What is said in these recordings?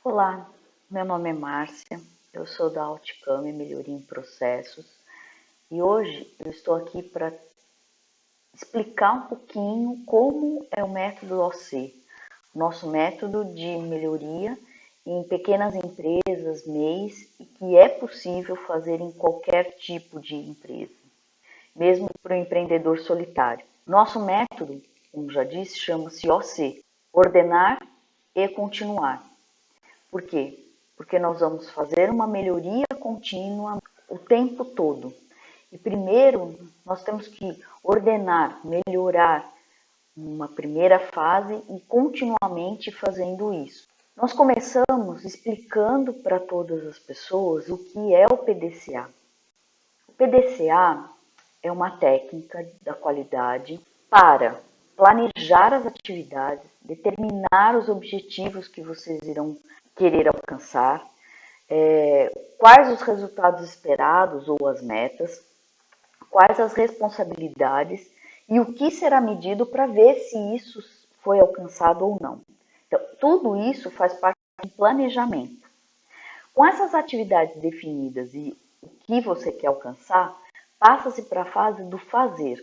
Olá, meu nome é Márcia, eu sou da Alticame Melhoria em Processos e hoje eu estou aqui para explicar um pouquinho como é o método OC, nosso método de melhoria em pequenas empresas, MEIs, e que é possível fazer em qualquer tipo de empresa, mesmo para o empreendedor solitário. Nosso método, como já disse, chama-se OC, Ordenar e Continuar. Por quê? Porque nós vamos fazer uma melhoria contínua o tempo todo. E primeiro, nós temos que ordenar, melhorar uma primeira fase e continuamente fazendo isso. Nós começamos explicando para todas as pessoas o que é o PDCA. O PDCA é uma técnica da qualidade para planejar as atividades, determinar os objetivos que vocês irão querer alcançar, quais os resultados esperados ou as metas, quais as responsabilidades e o que será medido para ver se isso foi alcançado ou não. Então, tudo isso faz parte do planejamento. Com essas atividades definidas e o que você quer alcançar, passa-se para a fase do fazer.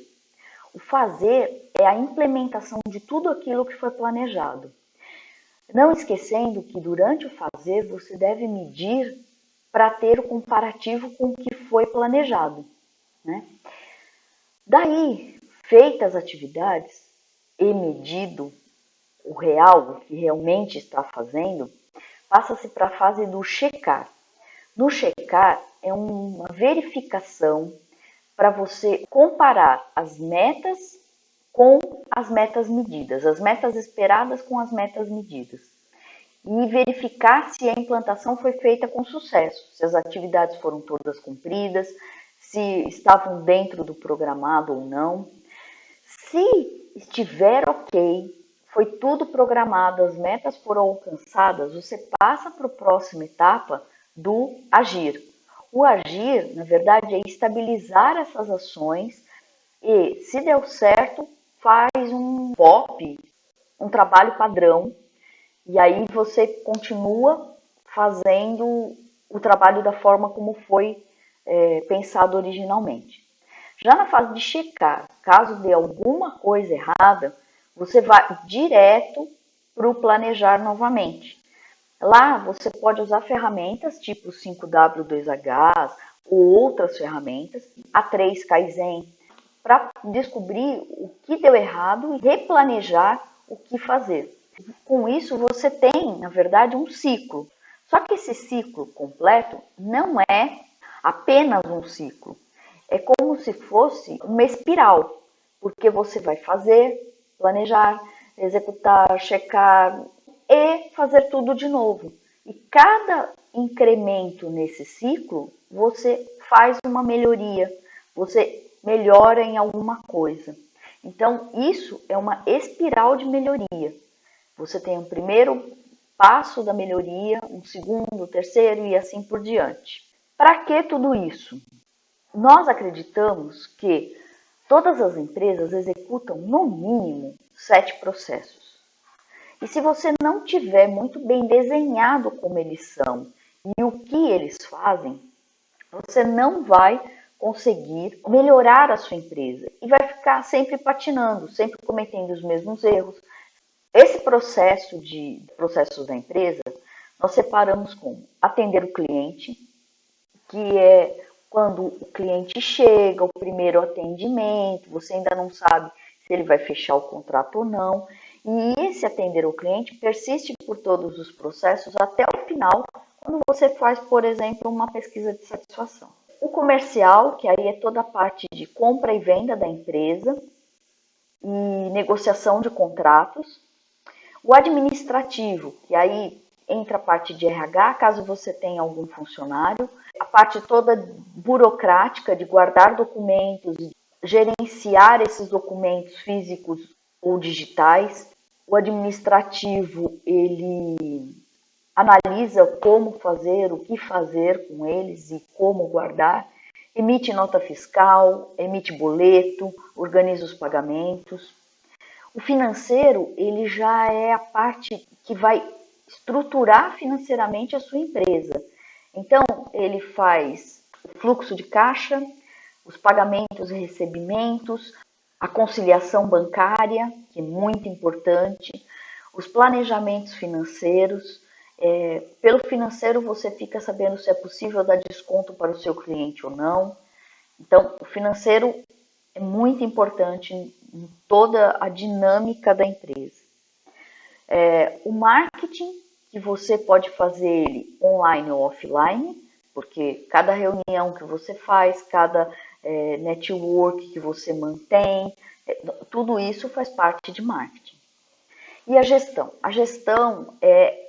O fazer é a implementação de tudo aquilo que foi planejado. Não esquecendo que durante o fazer você deve medir para ter o comparativo com o que foi planejado, né? Daí, feitas as atividades e medido o real, o que realmente está fazendo, passa-se para a fase do checar. No checar é uma verificação para você comparar as metas com as metas medidas, as metas esperadas com as metas medidas. E verificar se a implantação foi feita com sucesso, se as atividades foram todas cumpridas, se estavam dentro do programado ou não. Se estiver ok, foi tudo programado, as metas foram alcançadas, você passa para a próxima etapa do agir. O agir, na verdade, é estabilizar essas ações e, se deu certo, faz um POP, um trabalho padrão, e aí você continua fazendo o trabalho da forma como foi pensado originalmente. Já na fase de checar, caso dê alguma coisa errada, você vai direto para o planejar novamente. Lá você pode usar ferramentas tipo 5W2H ou outras ferramentas, A3 Kaizen, para descobrir o que deu errado e replanejar o que fazer. Com isso, você tem, na verdade, um ciclo. Só que esse ciclo completo não é apenas um ciclo. É como se fosse uma espiral, porque você vai fazer, planejar, executar, checar e fazer tudo de novo. E cada incremento nesse ciclo, você faz uma melhoria, você melhora em alguma coisa. Então, isso é uma espiral de melhoria. Você tem um primeiro passo da melhoria, um segundo, terceiro e assim por diante. Para que tudo isso? Nós acreditamos que todas as empresas executam no mínimo 7 processos. E se você não tiver muito bem desenhado como eles são e o que eles fazem, você não vai conseguir melhorar a sua empresa e vai ficar sempre patinando, sempre cometendo os mesmos erros. Esse processos da empresa, nós separamos como atender o cliente, que é quando o cliente chega, o primeiro atendimento, você ainda não sabe se ele vai fechar o contrato ou não. E esse atender o cliente persiste por todos os processos até o final, quando você faz, por exemplo, uma pesquisa de satisfação. O comercial, que aí é toda a parte de compra e venda da empresa e negociação de contratos. O administrativo, que aí entra a parte de RH, caso você tenha algum funcionário. A parte toda burocrática de guardar documentos, gerenciar esses documentos físicos ou digitais. O administrativo, ele analisa como fazer, o que fazer com eles e como guardar. Emite nota fiscal, emite boleto, organiza os pagamentos. O financeiro, ele já é a parte que vai estruturar financeiramente a sua empresa. Então, ele faz o fluxo de caixa, os pagamentos e recebimentos, a conciliação bancária, que é muito importante, os planejamentos financeiros. Pelo financeiro, você fica sabendo se é possível dar desconto para o seu cliente ou não. Então, o financeiro é muito importante em toda a dinâmica da empresa. O marketing, que você pode fazer ele online ou offline, porque cada reunião que você faz, cada network que você mantém, tudo isso faz parte de marketing. E a gestão? A gestão é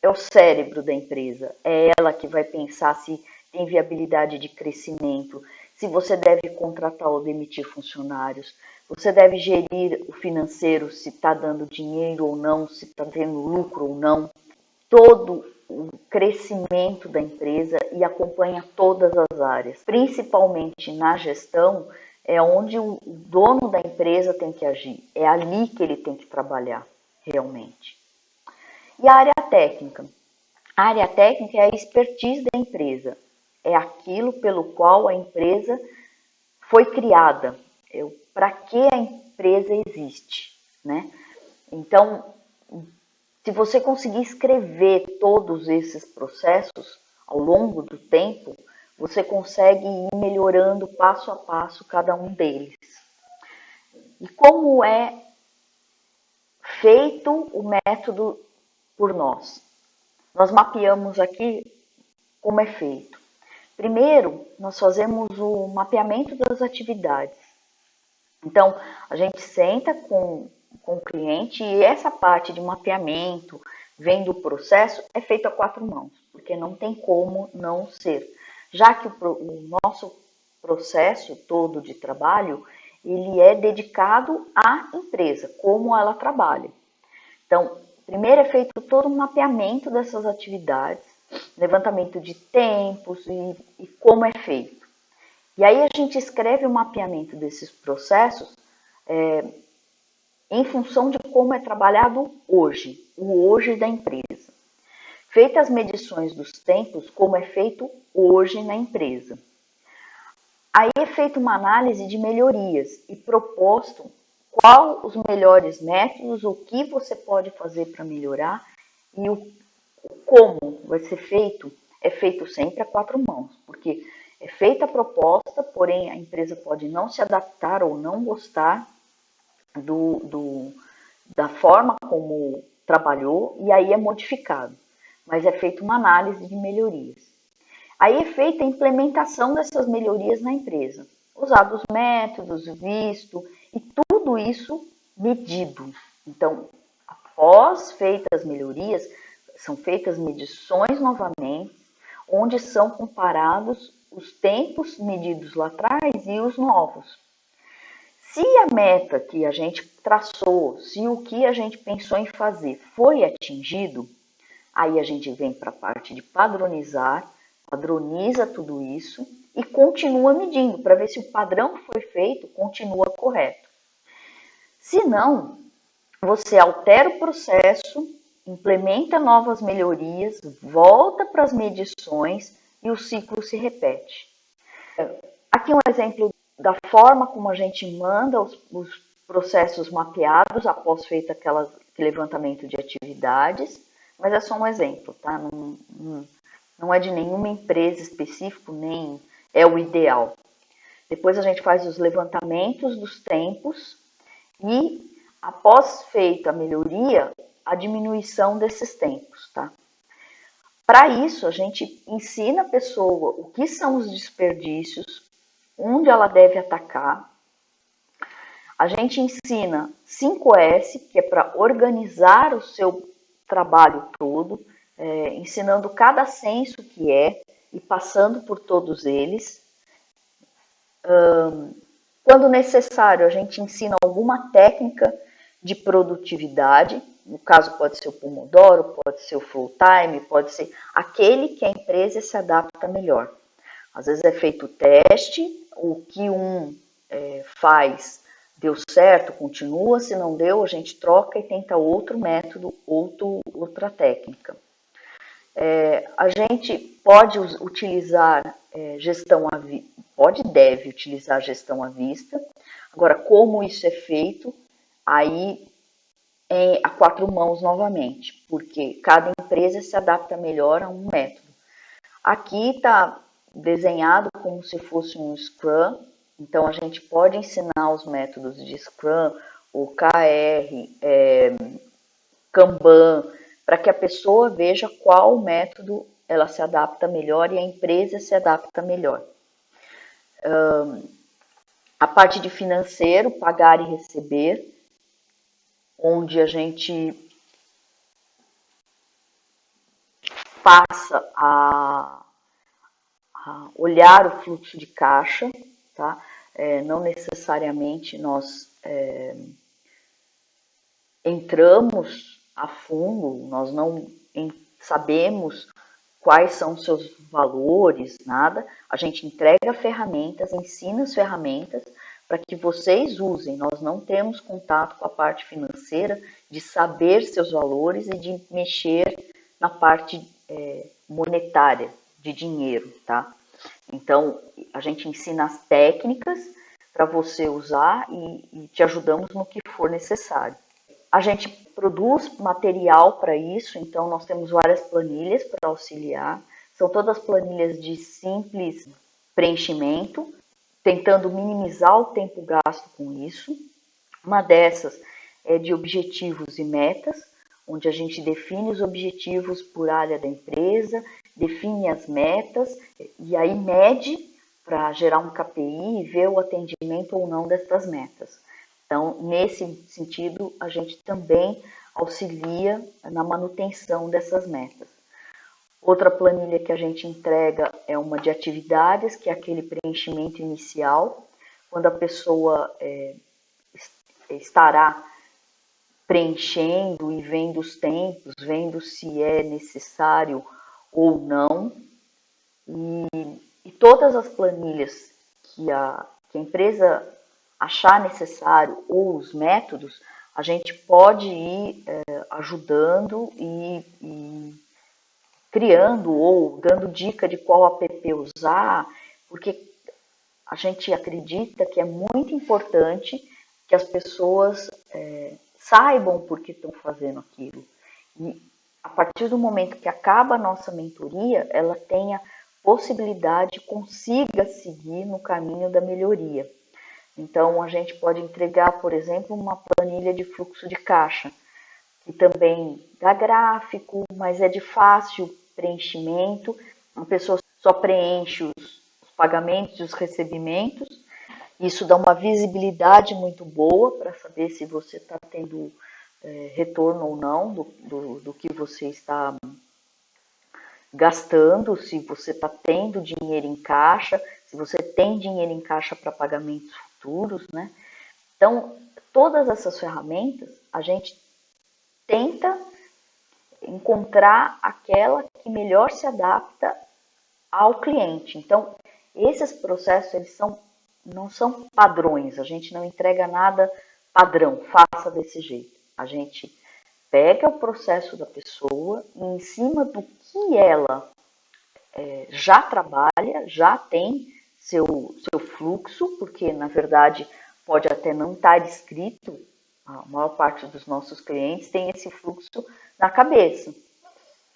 o cérebro da empresa, é ela que vai pensar se tem viabilidade de crescimento, se você deve contratar ou demitir funcionários, você deve gerir o financeiro, se está dando dinheiro ou não, se está tendo lucro ou não, todo o crescimento da empresa e acompanha todas as áreas, principalmente na gestão, é onde o dono da empresa tem que agir, é ali que ele tem que trabalhar realmente. E a área técnica? A área técnica é a expertise da empresa, é aquilo pelo qual a empresa foi criada, para que a empresa existe, né? Então, se você conseguir escrever todos esses processos ao longo do tempo, você consegue ir melhorando passo a passo cada um deles. E como é feito o método por nós? Nós mapeamos aqui como é feito. Primeiro, nós fazemos o mapeamento das atividades. Então, a gente senta com o cliente e essa parte de mapeamento, vem do processo, é feito a quatro mãos, porque não tem como não ser. Já que o nosso processo todo de trabalho, ele é dedicado à empresa, como ela trabalha. Então, primeiro é feito todo um mapeamento dessas atividades, levantamento de tempos e como é feito. E aí a gente escreve o mapeamento desses processos em função de como é trabalhado hoje, o hoje da empresa. Feitas as medições dos tempos, como é feito hoje na empresa. Aí é feita uma análise de melhorias e proposto qual os melhores métodos, o que você pode fazer para melhorar e o como vai ser feito, é feito sempre a quatro mãos, porque é feita a proposta, porém a empresa pode não se adaptar ou não gostar da forma como trabalhou e aí é modificado, mas é feita uma análise de melhorias. Aí é feita a implementação dessas melhorias na empresa, usados métodos, visto e tudo isso medido. Então, após feitas as melhorias, são feitas medições novamente, onde são comparados os tempos medidos lá atrás e os novos. Se a meta que a gente traçou, se o que a gente pensou em fazer foi atingido, aí a gente vem para a parte de padronizar, padroniza tudo isso e continua medindo para ver se o padrão que foi feito continua correto. Se não, você altera o processo, implementa novas melhorias, volta para as medições e o ciclo se repete. Aqui um exemplo da forma como a gente manda os processos mapeados após feito aquele levantamento de atividades, mas é só um exemplo, tá? Não é de nenhuma empresa específica, nem é o ideal. Depois a gente faz os levantamentos dos tempos e, após feita a melhoria, a diminuição desses tempos, tá? Para isso, a gente ensina a pessoa o que são os desperdícios, onde ela deve atacar. A gente ensina 5S, que é para organizar o seu trabalho todo, ensinando cada censo que é e passando por todos eles. Quando necessário, a gente ensina alguma técnica de produtividade, no caso pode ser o Pomodoro, pode ser o Full Time, pode ser aquele que a empresa se adapta melhor. Às vezes é feito o teste, o que um faz Deu certo, continua, se não deu, a gente troca e tenta outro método, outra técnica. A gente pode utilizar gestão à vista, pode e deve utilizar gestão à vista. Agora, como isso é feito, aí é a quatro mãos novamente, porque cada empresa se adapta melhor a um método. Aqui está desenhado como se fosse um Scrum, então a gente pode ensinar os métodos de Scrum, OKR, Kanban, para que a pessoa veja qual método ela se adapta melhor e a empresa se adapta melhor. A parte de financeiro, pagar e receber, onde a gente passa a olhar o fluxo de caixa, tá? Não necessariamente nós entramos a fundo, nós não sabemos quais são seus valores, nada. A gente entrega ferramentas, ensina as ferramentas para que vocês usem. Nós não temos contato com a parte financeira de saber seus valores e de mexer na parte monetária, de dinheiro, tá? Então, a gente ensina as técnicas para você usar e te ajudamos no que for necessário. A gente produz material para isso, então nós temos várias planilhas para auxiliar. São todas planilhas de simples preenchimento, tentando minimizar o tempo gasto com isso. Uma dessas é de objetivos e metas, onde a gente define os objetivos por área da empresa, define as metas e aí mede para gerar um KPI e ver o atendimento ou não dessas metas. Então, nesse sentido, a gente também auxilia na manutenção dessas metas. Outra planilha que a gente entrega é uma de atividades, que é aquele preenchimento inicial, quando a pessoa estará preenchendo e vendo os tempos, vendo se é necessário ou não. E todas as planilhas que a empresa achar necessário ou os métodos, a gente pode ir ajudando e criando ou dando dica de qual app usar, porque a gente acredita que é muito importante que as pessoas saibam por que estão fazendo aquilo. E a partir do momento que acaba a nossa mentoria, ela tenha possibilidade, consiga seguir no caminho da melhoria. Então, a gente pode entregar, por exemplo, uma planilha de fluxo de caixa, que também dá gráfico, mas é de fácil preenchimento. A pessoa só preenche os pagamentos e os recebimentos. Isso dá uma visibilidade muito boa para saber se você está tendo retorno ou não do que você está gastando, se você está tendo dinheiro em caixa, se você tem dinheiro em caixa para pagamentos futuros, né? Então, todas essas ferramentas, a gente tenta encontrar aquela que melhor se adapta ao cliente. Então, esses processos, eles não são padrões, a gente não entrega nada padrão, faça desse jeito. A gente pega o processo da pessoa e em cima do que ela já trabalha, já tem seu fluxo, porque na verdade pode até não estar escrito, a maior parte dos nossos clientes tem esse fluxo na cabeça.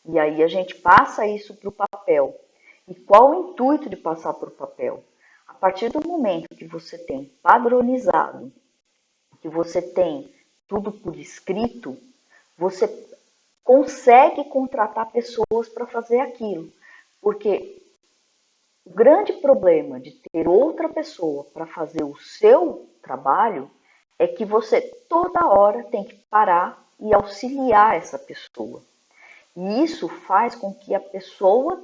E aí a gente passa isso para o papel. E qual o intuito de passar para o papel? A partir do momento que você tem padronizado, que você tem tudo por escrito, você consegue contratar pessoas para fazer aquilo. Porque o grande problema de ter outra pessoa para fazer o seu trabalho é que você toda hora tem que parar e auxiliar essa pessoa. E isso faz com que a pessoa,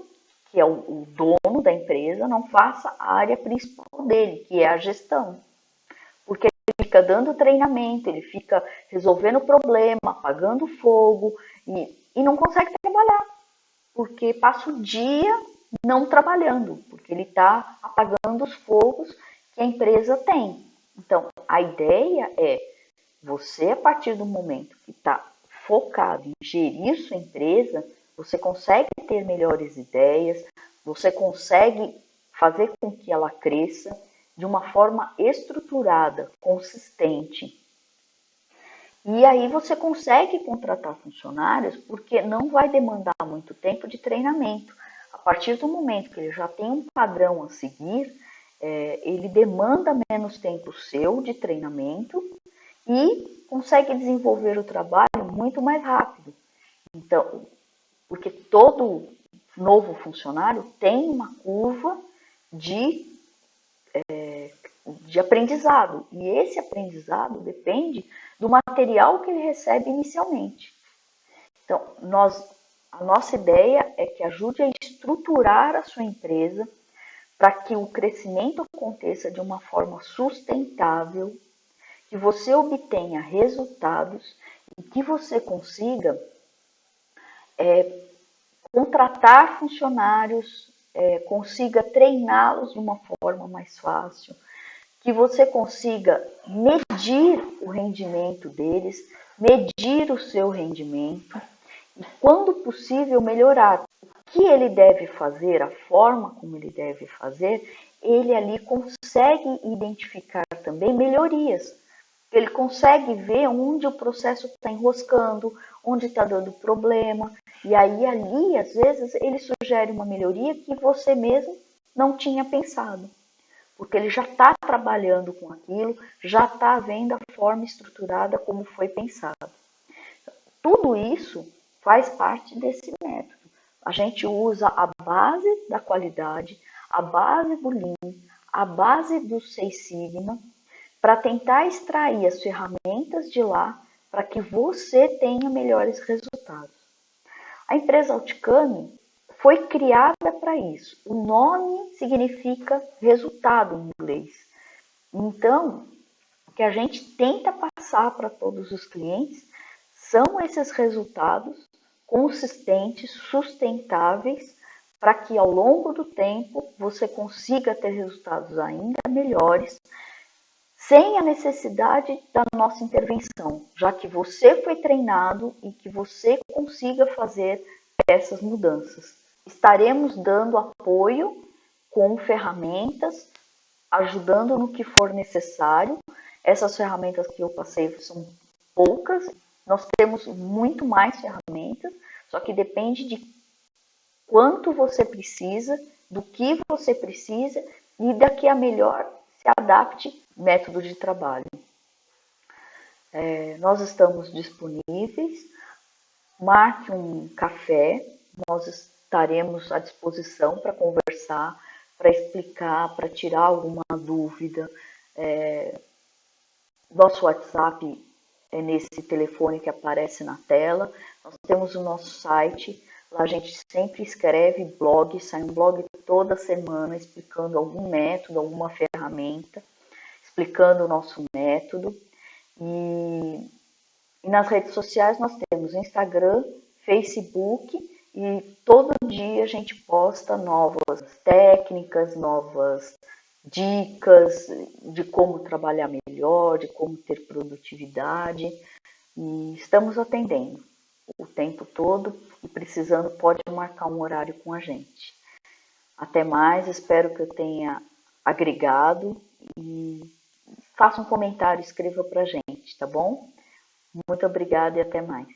que é o dono da empresa, não faça a área principal dele, que é a gestão. Porque ele fica dando treinamento, ele fica resolvendo problema, apagando fogo e não consegue trabalhar. Porque passa o dia não trabalhando, porque ele está apagando os fogos que a empresa tem. Então, a ideia é você, a partir do momento que está focado em gerir sua empresa, você consegue ter melhores ideias, você consegue fazer com que ela cresça de uma forma estruturada, consistente. E aí você consegue contratar funcionários porque não vai demandar muito tempo de treinamento. A partir do momento que ele já tem um padrão a seguir, ele demanda menos tempo seu de treinamento e consegue desenvolver o trabalho muito mais rápido. Então, porque todo novo funcionário tem uma curva de, de aprendizado, e esse aprendizado depende do material que ele recebe inicialmente. Então, a nossa ideia é que ajude a estruturar a sua empresa para que o crescimento aconteça de uma forma sustentável, que você obtenha resultados e que você consiga contratar funcionários, consiga treiná-los de uma forma mais fácil, que você consiga medir o rendimento deles, medir o seu rendimento e, quando possível, melhorar. O que ele deve fazer, a forma como ele deve fazer, ele ali consegue identificar também melhorias. Ele consegue ver onde o processo está enroscando, onde está dando problema, e aí ali, às vezes, ele sugere uma melhoria que você mesmo não tinha pensado, porque ele já está trabalhando com aquilo, já está vendo a forma estruturada como foi pensado. Tudo isso faz parte desse método. A gente usa a base da qualidade, a base do Lean, a base do Six Sigma, para tentar extrair as ferramentas de lá para que você tenha melhores resultados. A empresa Outcome foi criada para isso. O nome significa resultado em inglês. Então, o que a gente tenta passar para todos os clientes são esses resultados consistentes, sustentáveis, para que ao longo do tempo você consiga ter resultados ainda melhores, sem a necessidade da nossa intervenção, já que você foi treinado e que você consiga fazer essas mudanças. Estaremos dando apoio com ferramentas, ajudando no que for necessário. Essas ferramentas que eu passei são poucas, nós temos muito mais ferramentas, só que depende de quanto você precisa, do que você precisa e da que a melhor se adapte método de trabalho. Nós estamos disponíveis, marque um café, nós estaremos à disposição para conversar, para explicar, para tirar alguma dúvida. Nosso WhatsApp é nesse telefone que aparece na tela. Nós temos o nosso site, lá a gente sempre escreve blog, sai um blog toda semana explicando algum método, alguma ferramenta, explicando o nosso método. E nas redes sociais nós temos Instagram, Facebook, e todo dia a gente posta novas técnicas, novas dicas de como trabalhar melhor, de como ter produtividade. E estamos atendendo o tempo todo e precisando pode marcar um horário com a gente. Até mais, espero que eu tenha agregado e faça um comentário, escreva pra gente, tá bom? Muito obrigada e até mais.